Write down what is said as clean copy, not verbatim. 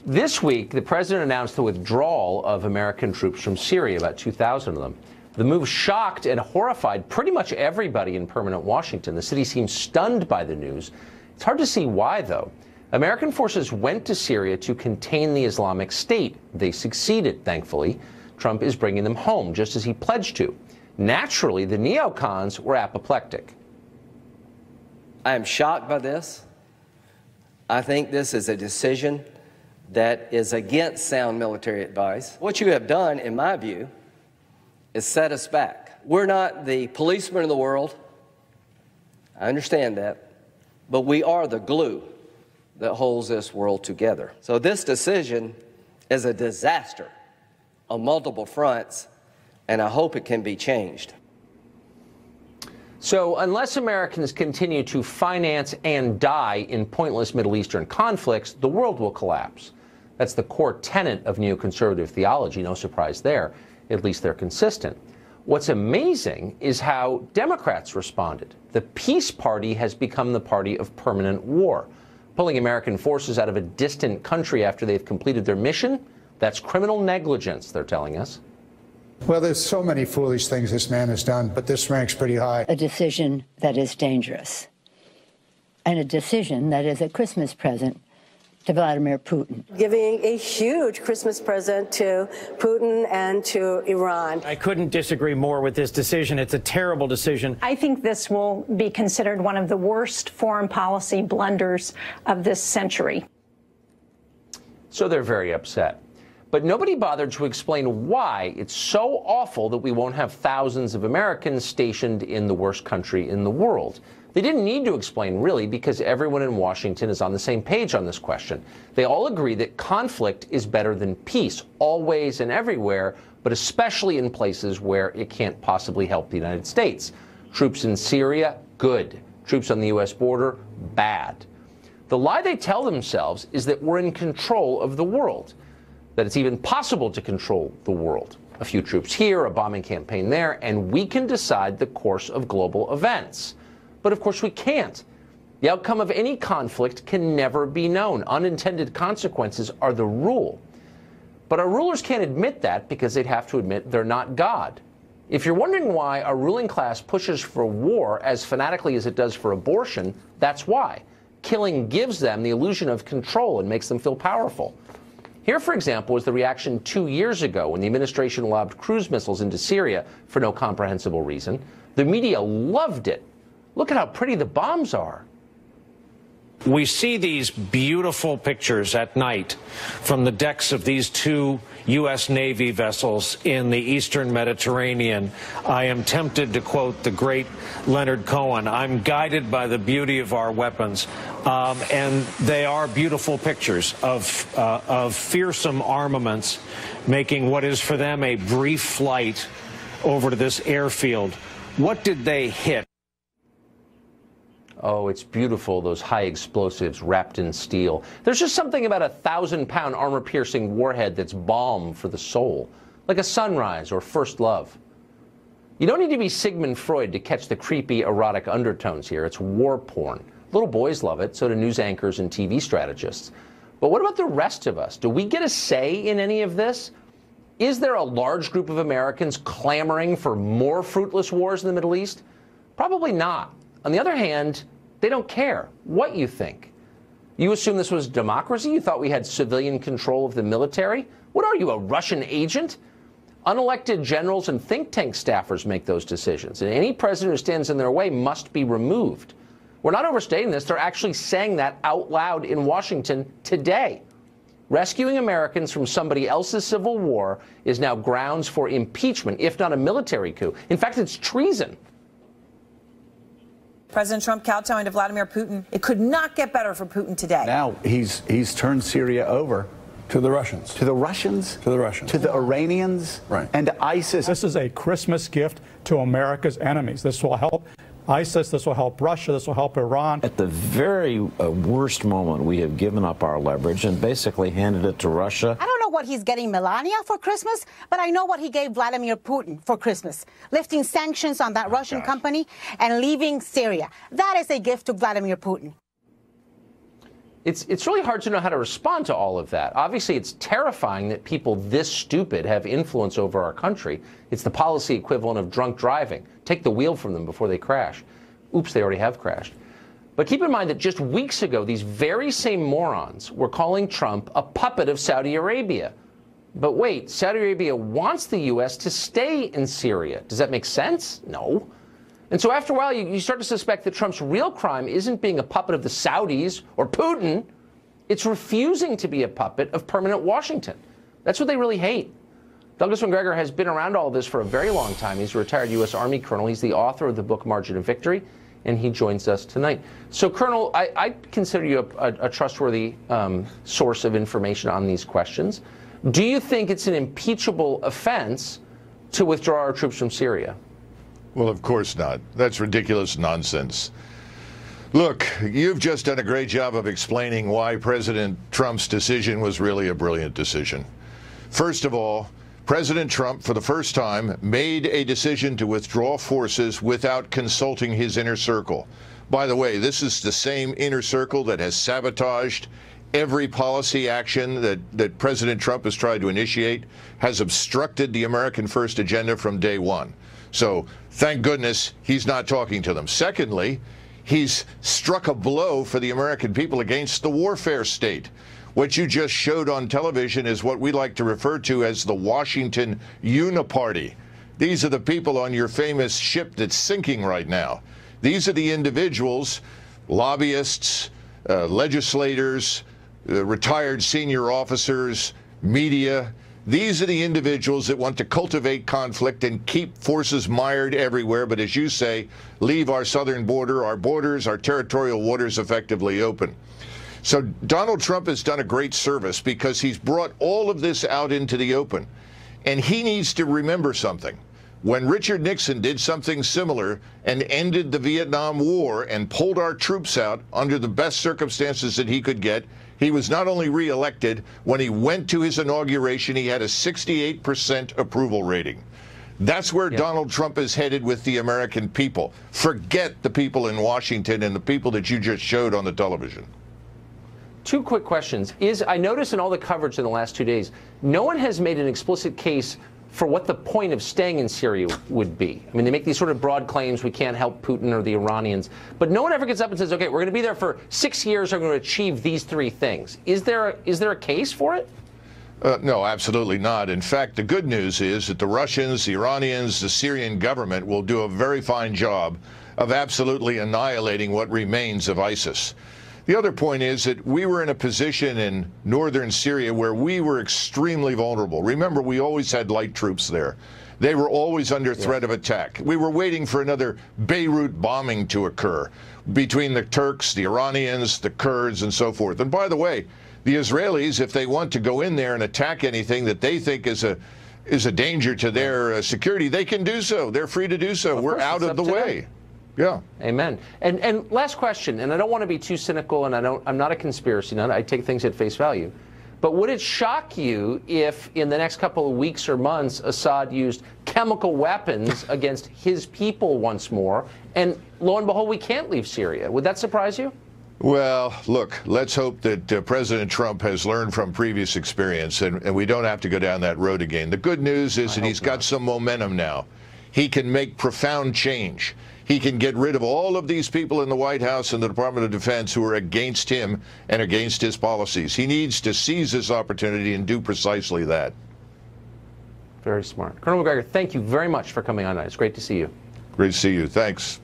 This week, the president announced the withdrawal of American troops from Syria, about 2,000 of them. The move shocked and horrified pretty much everybody in permanent Washington. The city seems stunned by the news. It's hard to see why, though. American forces went to Syria to contain the Islamic State. They succeeded, thankfully. Trump is bringing them home, just as he pledged to. Naturally, the neocons were apoplectic. I am shocked by this. I think this is a decision that is against sound military advice. What you have done, in my view, is set us back. We're not the policemen of the world. I understand that. But we are the glue that holds this world together. So this decision is a disaster on multiple fronts, and I hope it can be changed. So unless Americans continue to finance and die in pointless Middle Eastern conflicts, the world will collapse. That's the core tenet of neoconservative theology. No surprise there. At least they're consistent. What's amazing is how Democrats responded. The Peace Party has become the party of permanent war. Pulling American forces out of a distant country after they've completed their mission, that's criminal negligence, they're telling us. Well, there's so many foolish things this man has done, but this ranks pretty high. A decision that is dangerous, and a decision that is a Christmas present to Vladimir Putin. Giving a huge Christmas present to Putin and to Iran. I couldn't disagree more with this decision. It's a terrible decision. I think this will be considered one of the worst foreign policy blunders of this century. So they're very upset. But nobody bothered to explain why it's so awful that we won't have thousands of Americans stationed in the worst country in the world. They didn't need to explain, really, because everyone in Washington is on the same page on this question. They all agree that conflict is better than peace, always and everywhere, but especially in places where it can't possibly help the United States. Troops in Syria, good. Troops on the U.S. border, bad. The lie they tell themselves is that we're in control of the world, that it's even possible to control the world. A few troops here, a bombing campaign there, and we can decide the course of global events. But of course we can't. The outcome of any conflict can never be known. Unintended consequences are the rule. But our rulers can't admit that because they'd have to admit they're not God. If you're wondering why our ruling class pushes for war as fanatically as it does for abortion, that's why. Killing gives them the illusion of control and makes them feel powerful. Here, for example, was the reaction 2 years ago when the administration lobbed cruise missiles into Syria for no comprehensible reason. The media loved it. Look at how pretty the bombs are. We see these beautiful pictures at night from the decks of these two U.S. Navy vessels in the eastern Mediterranean. I am tempted to quote the great Leonard Cohen, I'm guided by the beauty of our weapons. And they are beautiful pictures of fearsome armaments making what is for them a brief flight over to this airfield. What did they hit? Oh, it's beautiful, those high explosives wrapped in steel. There's just something about a 1,000-pound armor-piercing warhead that's balm for the soul, like a sunrise or first love. You don't need to be Sigmund Freud to catch the creepy, erotic undertones here. It's war porn. Little boys love it, so do news anchors and TV strategists. But what about the rest of us? Do we get a say in any of this? Is there a large group of Americans clamoring for more fruitless wars in the Middle East? Probably not. On the other hand, they don't care what you think. You assume this was democracy? You thought we had civilian control of the military? What are you, a Russian agent? Unelected generals and think tank staffers make those decisions, and any president who stands in their way must be removed. We're not overstating this. They're actually saying that out loud in Washington today. Rescuing Americans from somebody else's civil war is now grounds for impeachment, if not a military coup. In fact, it's treason. President Trump kowtowing to Vladimir Putin. It could not get better for Putin today. Now he's turned Syria over to the Russians. To the Russians? To the Russians. To the Iranians? Right. And to ISIS. This is a Christmas gift to America's enemies. This will help ISIS, this will help Russia, this will help Iran. At the very worst moment, we have given up our leverage and basically handed it to Russia. I don't know what he's getting Melania for Christmas, but I know what he gave Vladimir Putin for Christmas. Lifting sanctions on that Russian company and leaving Syria. That is a gift to Vladimir Putin. It's really hard to know how to respond to all of that. Obviously, it's terrifying that people this stupid have influence over our country. It's the policy equivalent of drunk driving. Take the wheel from them before they crash. Oops, they already have crashed. But keep in mind that just weeks ago, these very same morons were calling Trump a puppet of Saudi Arabia. But wait, Saudi Arabia wants the U.S. to stay in Syria. Does that make sense? No. And so after a while, you start to suspect that Trump's real crime isn't being a puppet of the Saudis or Putin. It's refusing to be a puppet of permanent Washington. That's what they really hate. Douglas Macgregor has been around all this for a very long time. He's a retired U.S. Army colonel. He's the author of the book Margin of Victory, and he joins us tonight. So, Colonel, I consider you a trustworthy source of information on these questions. Do you think it's an impeachable offense to withdraw our troops from Syria? Well, of course not. That's ridiculous nonsense. Look, you've just done a great job of explaining why President Trump's decision was really a brilliant decision. First of all, President Trump, for the first time, made a decision to withdraw forces without consulting his inner circle. By the way, this is the same inner circle that has sabotaged every policy action that President Trump has tried to initiate, has obstructed the American First agenda from day one. So thank goodness he's not talking to them. Secondly, he's struck a blow for the American people against the warfare state. What you just showed on television is what we like to refer to as the Washington Uniparty. These are the people on your famous ship that's sinking right now. These are the individuals, lobbyists, legislators, retired senior officers, media. These are the individuals that want to cultivate conflict and keep forces mired everywhere, but as you say, leave our southern border, our borders, our territorial waters effectively open. So Donald Trump has done a great service because he's brought all of this out into the open. And he needs to remember something. When Richard Nixon did something similar and ended the Vietnam War and pulled our troops out under the best circumstances that he could get, he was not only reelected, when he went to his inauguration, he had a 68% approval rating. That's where Donald Trump is headed with the American people. Forget the people in Washington and the people that you just showed on the television. Two quick questions. I noticed in all the coverage in the last 2 days, no one has made an explicit case for what the point of staying in Syria would be. I mean, they make these sort of broad claims, we can't help Putin or the Iranians, but no one ever gets up and says, okay, we're going to be there for 6 years, we're going to achieve these 3 things. Is there a case for it? No, absolutely not. In fact, the good news is that the Russians, the Iranians, the Syrian government will do a very fine job of absolutely annihilating what remains of ISIS. The other point is that we were in a position in northern Syria where we were extremely vulnerable. Remember, we always had light troops there. They were always under threat of attack. We were waiting for another Beirut bombing to occur between the Turks, the Iranians, the Kurds, and so forth. And by the way, the Israelis, if they want to go in there and attack anything that they think is a danger to their security, they can do so. They're free to do so. We're out of the way. Yeah. Amen. And last question, and I don't want to be too cynical, and I'm not a conspiracy nut. I take things at face value. But would it shock you if in the next couple of weeks or months Assad used chemical weapons against his people once more, and lo and behold, we can't leave Syria? Would that surprise you? Well, look, let's hope that President Trump has learned from previous experience, and we don't have to go down that road again. The good news is that he's got some momentum now. He can make profound change. He can get rid of all of these people in the White House and the Department of Defense who are against him and against his policies. He needs to seize this opportunity and do precisely that. Very smart. Colonel Macgregor, thank you very much for coming on tonight. It's great to see you. Great to see you. Thanks.